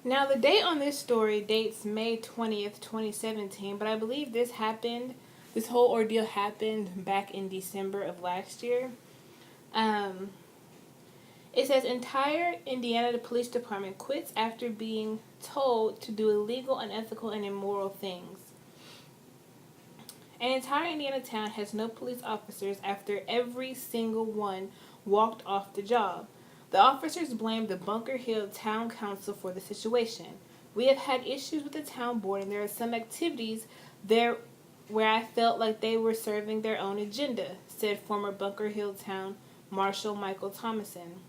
Now, the date on this story dates May 20th, 2017, but I believe this whole ordeal happened back in December of last year. Um, it says entire Indiana Police Department quits after being told to do illegal, unethical, and immoral things. An entire Indiana town has no police officers after every single one walked off the job. The officers blamed the Bunker Hill Town Council for the situation. We have had issues with the town board, and there are some activities there where I felt like they were serving their own agenda, said former Bunker Hill Town Marshal Michael Thomason.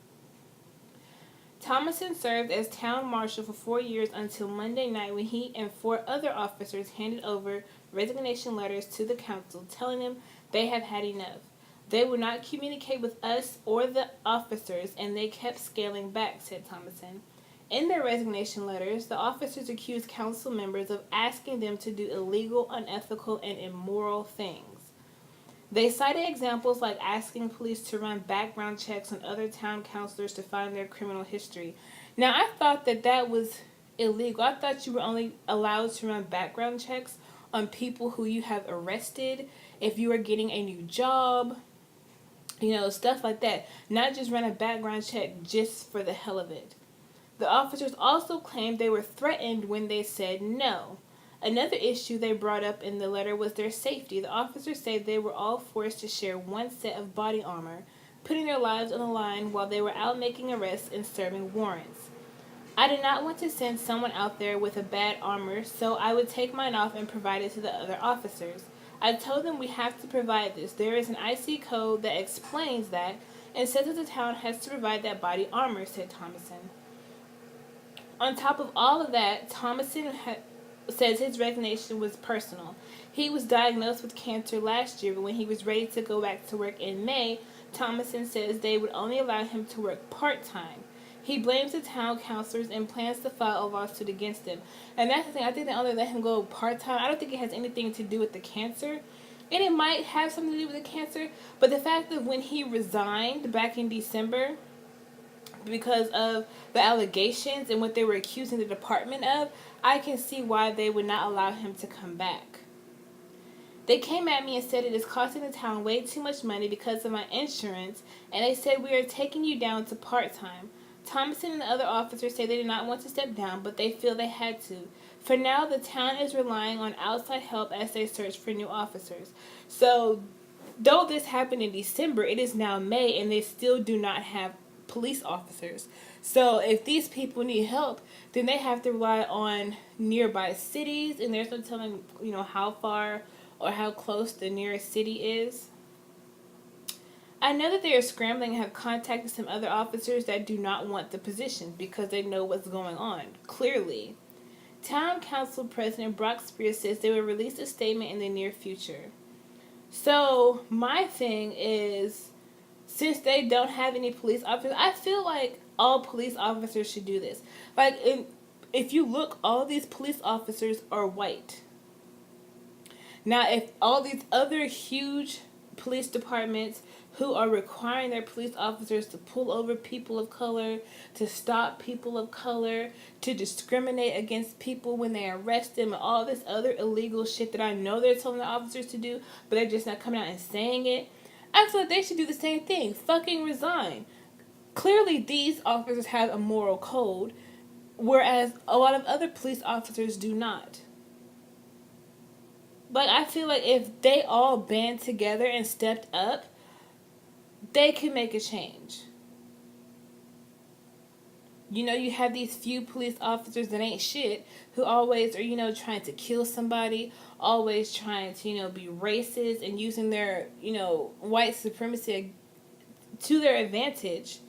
Thomason served as town marshal for 4 years until Monday night when he and four other officers handed over resignation letters to the council telling them they have had enough. They would not communicate with us or the officers, and they kept scaling back, said Thomason. In their resignation letters, the officers accused council members of asking them to do illegal, unethical, and immoral things. They cited examples like asking police to run background checks on other town councilors to find their criminal history. Now, I thought that was illegal. I thought you were only allowed to run background checks on people who you have arrested, if you are getting a new job, stuff like that. Not just run a background check just for the hell of it. The officers also claimed they were threatened when they said no. Another issue they brought up in the letter was their safety. The officers said they were all forced to share one set of body armor, putting their lives on the line while they were out making arrests and serving warrants. I did not want to send someone out there with a bad armor, so I would take mine off and provide it to the other officers. I told them we have to provide this. There is an IC code that explains that and says that the town has to provide that body armor, said Thomason. On top of all of that, Thomason says his resignation was personal. He was diagnosed with cancer last year, but when he was ready to go back to work in May, Thomason says they would only allow him to work part-time. He blames the town councilors and plans to file a lawsuit against them. And that's the thing, I think they only let him go part-time. I don't think it has anything to do with the cancer. And it might have something to do with the cancer, but the fact that when he resigned back in December, because of the allegations and what they were accusing the department of, I can see why they would not allow him to come back. They came at me and said it is costing the town way too much money because of my insurance, and they said we are taking you down to part-time. Thomason and the other officers say they did not want to step down, but they feel they had to. For now, the town is relying on outside help as they search for new officers. So, though this happened in December, it is now May, and they still do not have police officers. So if these people need help, then they have to rely on nearby cities, and there's no telling, how far or how close the nearest city is. I know that they are scrambling and have contacted some other officers that do not want the position because they know what's going on, clearly. Town Council President Brock Spears says they will release a statement in the near future. So my thing is, since they don't have any police officers, I feel like all police officers should do this. Like, if you look, all these police officers are white. Now, if all these other huge police departments who are requiring their police officers to pull over people of color, to stop people of color, to discriminate against people when they arrest them, and all this other illegal shit that I know they're telling the officers to do, but they're just not coming out and saying it, I feel like they should do the same thing. Fucking resign. Clearly, these officers have a moral code, whereas a lot of other police officers do not. Like, I feel like if they all band together and stepped up, they could make a change. You have these few police officers that ain't shit who always are, trying to kill somebody, always trying to, be racist and using their, white supremacy to their advantage.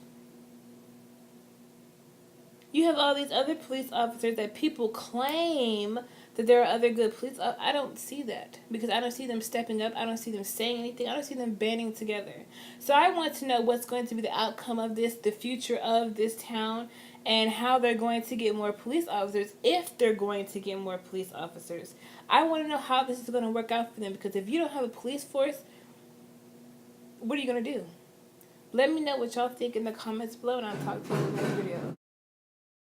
You have all these other police officers that people claim that there are other good police officers. I don't see that because I don't see them stepping up. I don't see them saying anything. I don't see them banding together. So I want to know what's going to be the outcome of this, the future of this town, and how they're going to get more police officers, if they're going to get more police officers. I want to know how this is going to work out for them, because if you don't have a police force, what are you going to do? Let me know what y'all think in the comments below, and I'll talk to you in the next video.